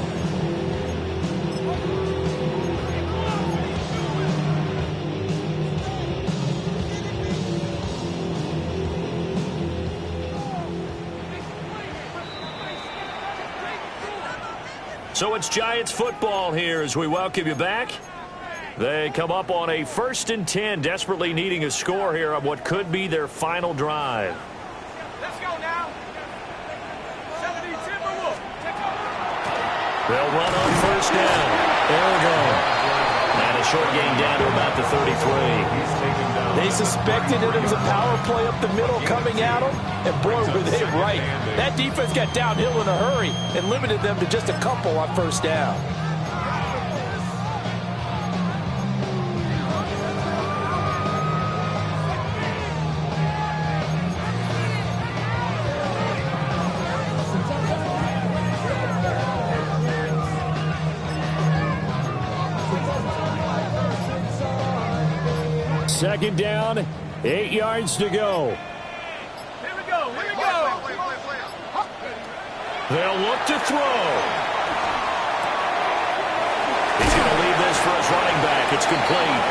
So it's Giants football here as we welcome you back. They come up on a 1st and 10, desperately needing a score here on what could be their final drive. Let's go now. They'll run on first down. Aragon. And a short gain down to about the 33. They suspected that it was a power play up the middle coming at them, and boy, were they right. That defense got downhill in a hurry and limited them to just a couple on first down. Second down, 8 yards to go. Here we go. They'll look to throw. He's going to leave this for his running back. It's complete.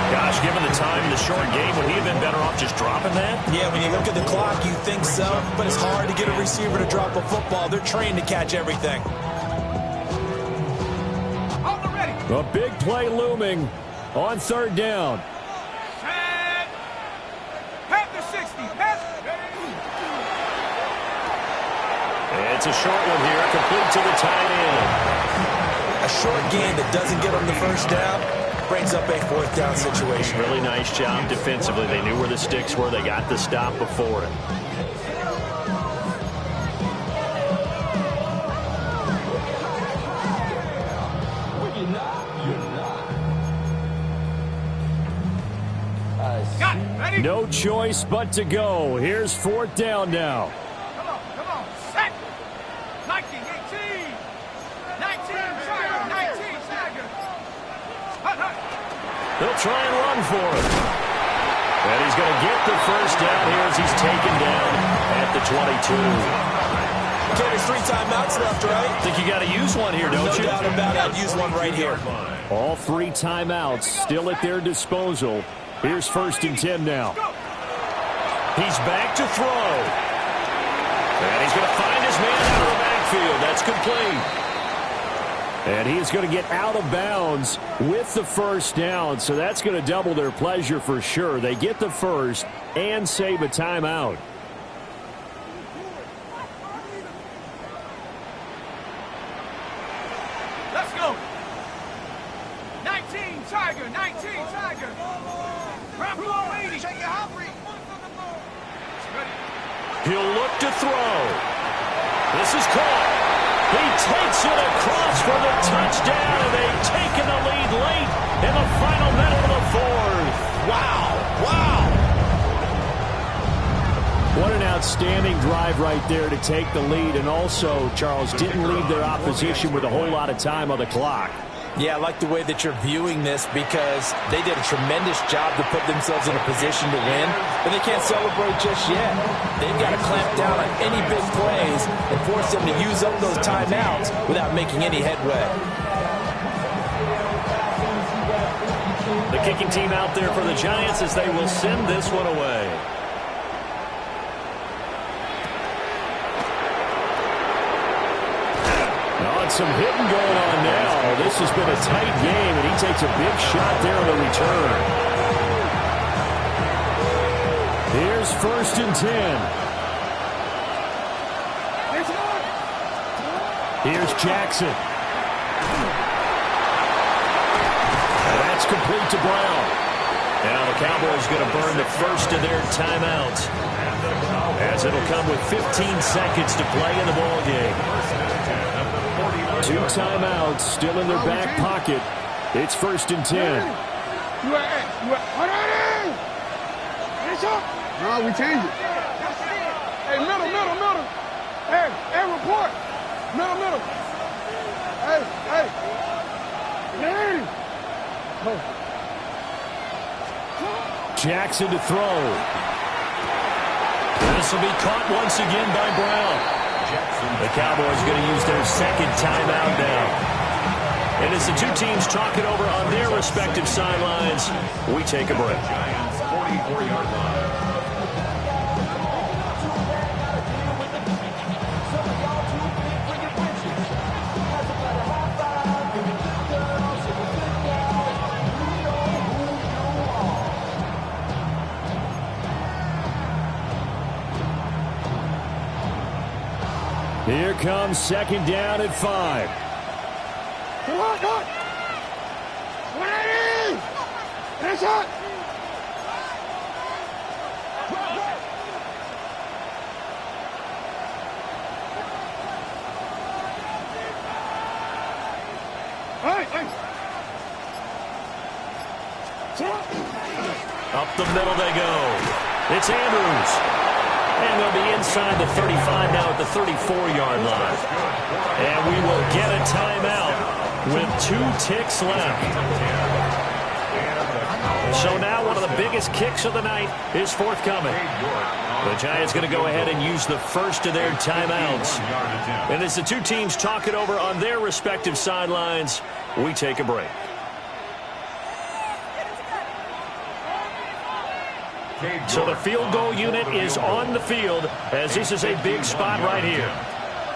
Gosh, given the time in the short game, would he have been better off just dropping that? Yeah, when you look at the clock, you think so, but it's hard to get a receiver to drop a football. They're trained to catch everything. A big play looming on third down. Pat the 60. Pat. It's a short one here, complete to the tight end. A short gain that doesn't get them the first down brings up a fourth down situation. Really nice job defensively. They knew where the sticks were. They got the stop before it. No choice but to go. Here's fourth down now. Come on, set. 19, 18. 19, Tiger, 19, Tiger. They'll try and run for it. And he's going to get the first down here as he's taken down at the 22. Okay, there's 3 timeouts left, right? I think you got to use one here, don't you? No doubt about it. I'd use one right here. All 3 timeouts still at their disposal. Here's first and 10 now. He's back to throw. And he's going to find his man out of the backfield. That's complete. And he's going to get out of bounds with the first down, so that's going to double their pleasure for sure. They get the first and save a timeout. Let's go. 19, Tiger, 19, Tiger. Grab 80. Shake your hop read. He'll look to throw. This is caught. He takes it across for the touchdown, and they've taken the lead late in the final minute of the fourth. Wow. What an outstanding drive right there to take the lead, and also, Charles, didn't leave their opposition with a whole lot of time on the clock. Yeah, I like the way that you're viewing this because they did a tremendous job to put themselves in a position to win, but they can't celebrate just yet. They've got to clamp down on any big plays and force them to use up those timeouts without making any headway. The kicking team out there for the Giants as they will send this one away. Some hitting going on now. This has been a tight game, and he takes a big shot there on the return. Here's first and 10. Here's Jackson. And that's complete to Brown. Now the Cowboys going to burn the first of their timeouts, as it'll come with 15 seconds to play in the ball game. 2 timeouts still in their back pocket. It's first and 10. No, we change it. Hey, middle. Hey, report. Middle. Hey. Jackson to throw. This will be caught once again by Brown. The Cowboys going to use their second timeout now. And as the two teams talk it over on their respective sidelines, we take a break. Giants 44-yard line. Here comes second down at 5. Come on. 180. That's it. Up the middle they go. It's Andrews. And they'll be inside the 35 now at the 34-yard line. And we will get a timeout with 2 ticks left. So now one of the biggest kicks of the night is forthcoming. The Giants going to go ahead and use the first of their timeouts. And as the two teams talk it over on their respective sidelines, we take a break. So the field goal unit is on the field as this is a big spot right here.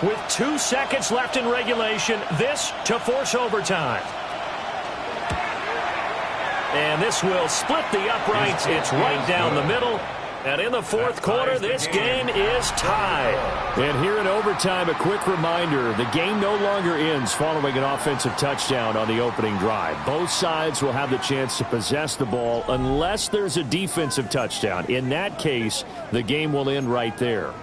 With 2 seconds left in regulation, this to force overtime. And this will split the uprights. It's right down the middle. And in the fourth quarter, this game is tied. And here in overtime, a quick reminder, the game no longer ends following an offensive touchdown on the opening drive. Both sides will have the chance to possess the ball unless there's a defensive touchdown. In that case, the game will end right there.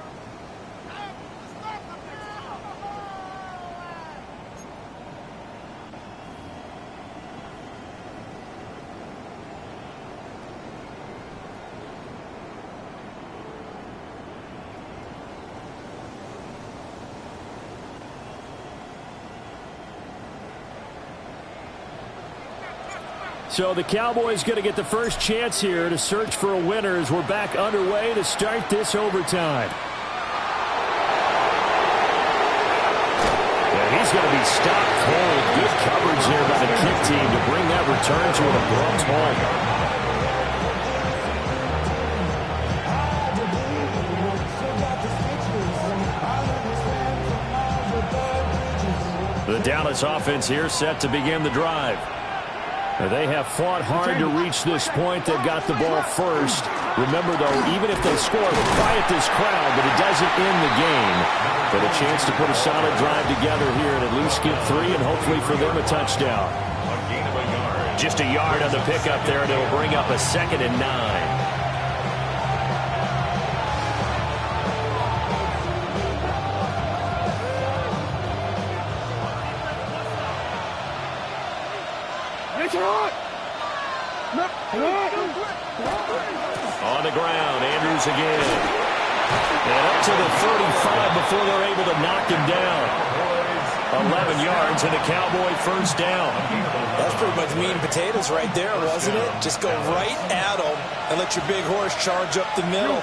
So the Cowboys going to get the first chance here to search for a winner as we're back underway to start this overtime. And he's going to be stopped cold. Good coverage there by the kick team to bring that return to an abrupt halt. The Dallas offense here set to begin the drive. They have fought hard to reach this point. They've got the ball first. Remember, though, even if they score, they'll quiet this crowd, but it doesn't end the game. But a chance to put a solid drive together here and at least get 3 and hopefully for them a touchdown. Just a yard on the pickup there, and it'll bring up a 2nd and 9. On the ground, Andrews again. And up to the 35 before they're able to knock him down. 11 yards and a Cowboy first down. That's pretty much meat and potatoes right there, wasn't it? Just go right at them and let your big horse charge up the middle.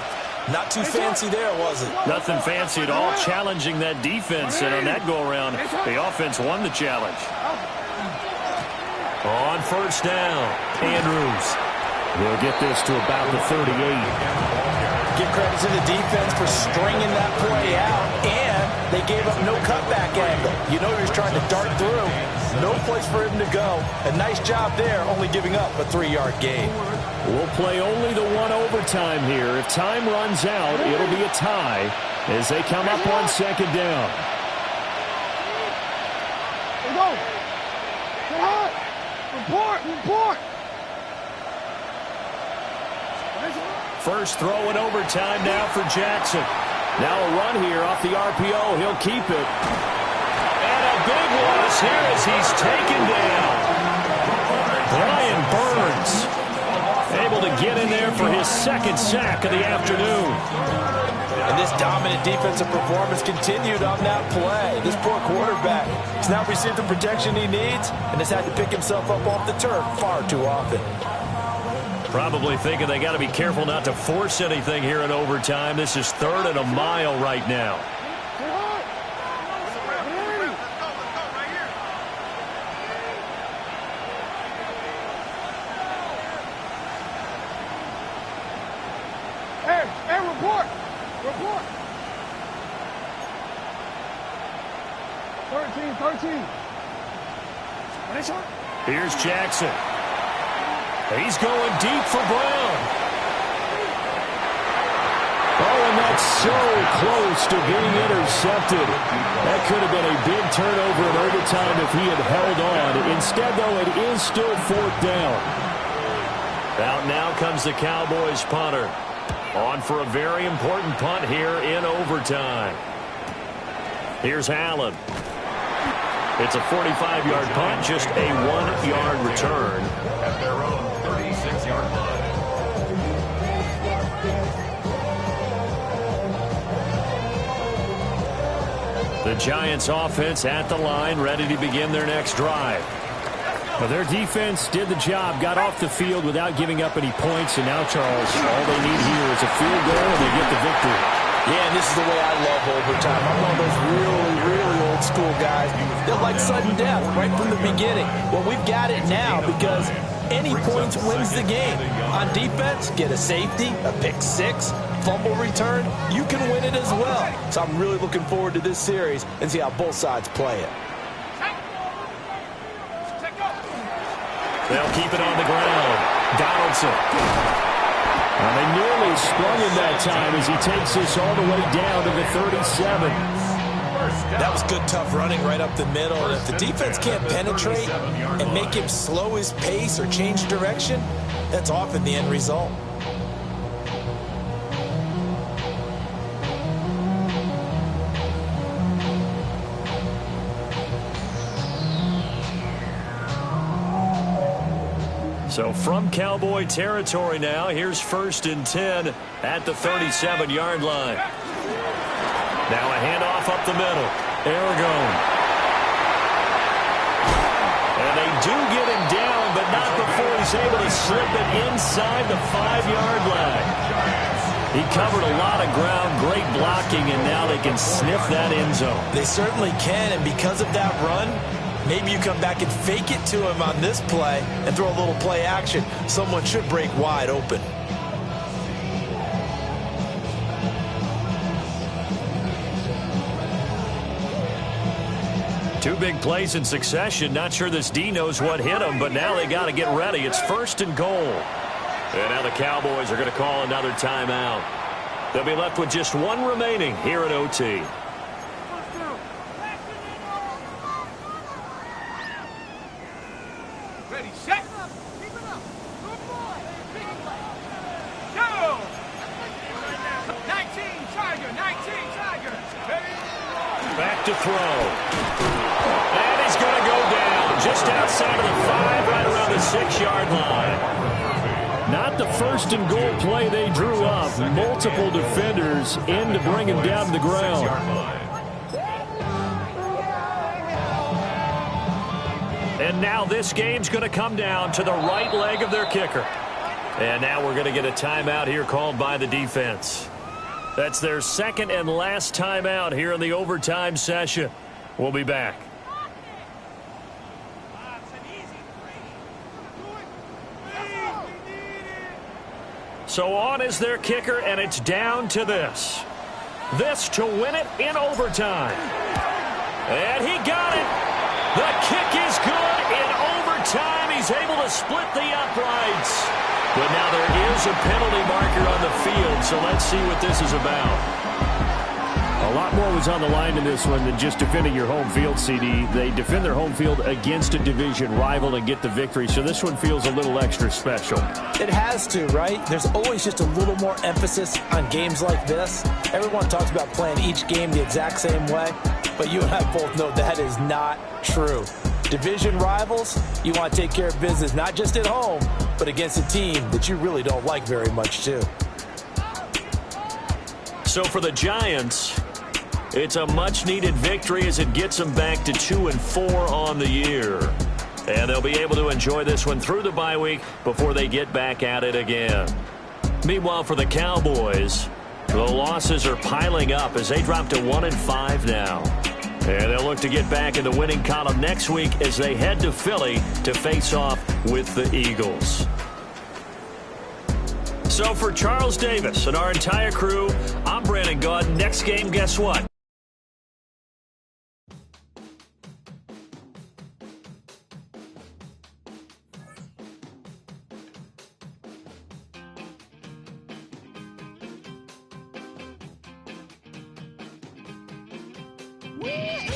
Not too fancy there, was it? Nothing fancy at all, challenging that defense. And on that go-around, the offense won the challenge. On first down, Andrews. They'll get this to about the 38. Give credit to the defense for stringing that play out, and they gave up no cutback angle. You know he was trying to dart through. No place for him to go. A nice job there, only giving up a 3-yard gain. We'll play only the one overtime here. If time runs out, it'll be a tie as they come up on second down. Go. Go hard. Report. First throw in overtime now for Jackson. Now a run here off the RPO. He'll keep it. And a big loss here as he's taken down. Brian Burns able to get in there for his 2nd sack of the afternoon. And this dominant defensive performance continued on that play. This poor quarterback has now received the protection he needs and has had to pick himself up off the turf far too often. Probably thinking they got to be careful not to force anything here in overtime. This is 3rd and a mile right now. Hey, report. 13. Here's Jackson. He's going deep for Brown. Oh, and that's so close to being intercepted. That could have been a big turnover in overtime if he had held on. Instead, though, it is still 4th down. Out now comes the Cowboys punter. On for a very important punt here in overtime. Here's Allen. It's a 45-yard punt, just a 1-yard return. At their own 36-yard line. The Giants offense at the line, ready to begin their next drive. Well, their defense did the job, got off the field without giving up any points, and now, Charles, all they need here is a field goal and they get the victory. Yeah, and this is the way I love overtime. I'm one of those really old school guys that like sudden death right from the beginning. Well, we've got it now because any points wins the game. On defense, get a safety, a pick 6, fumble return, you can win it as well. So I'm really looking forward to this series and see how both sides play it. They'll keep it on the ground. Donaldson. Well, they nearly sprung him that time as he takes this all the way down to the 37. That was good, tough running right up the middle. And if the defense can't penetrate and make him slow his pace or change direction, that's often the end result. So from Cowboy territory now, here's 1st and 10 at the 37-yard line. Now a handoff up the middle. Aragon. And they do get him down, but not before he's able to slip it inside the 5-yard line. He covered a lot of ground, great blocking, and now they can sniff that end zone. They certainly can, and because of that run, maybe you come back and fake it to him on this play and throw a little play action. Someone should break wide open. Two big plays in succession. Not sure this D knows what hit him, but now they got to get ready. It's 1st and goal. And now the Cowboys are going to call another timeout. They'll be left with just one remaining here at OT. Ready, set. Keep it up. Good boy. Go. 19 Tiger. 19 Tiger. Back to throw. And he's going to go down just outside of the 5, right around the 6-yard line. Not the 1st and goal play they drew up. Multiple defenders in to bring him down to the ground. And now this game's going to come down to the right leg of their kicker. And now we're going to get a timeout here called by the defense. That's their 2nd and last timeout here in the overtime session. We'll be back. So on is their kicker, and it's down to this. This to win it in overtime. And he got it. The kick is good in overtime. He's able to split the uprights. But now there is a penalty marker on the field, so let's see what this is about. A lot more was on the line in this one than just defending your home field, CD. They defend their home field against a division rival and get the victory, so this one feels a little extra special. It has to, right? There's always just a little more emphasis on games like this. Everyone talks about playing each game the exact same way, but you and I both know that is not true. Division rivals, you want to take care of business not just at home, but against a team that you really don't like very much, too. So for the Giants, it's a much-needed victory as it gets them back to 2-4 on the year. And they'll be able to enjoy this one through the bye week before they get back at it again. Meanwhile, for the Cowboys, the losses are piling up as they drop to 1-5 now. And they'll look to get back in the winning column next week as they head to Philly to face off with the Eagles. So for Charles Davis and our entire crew, I'm Brandon Gaud. Next game, guess what? Woo!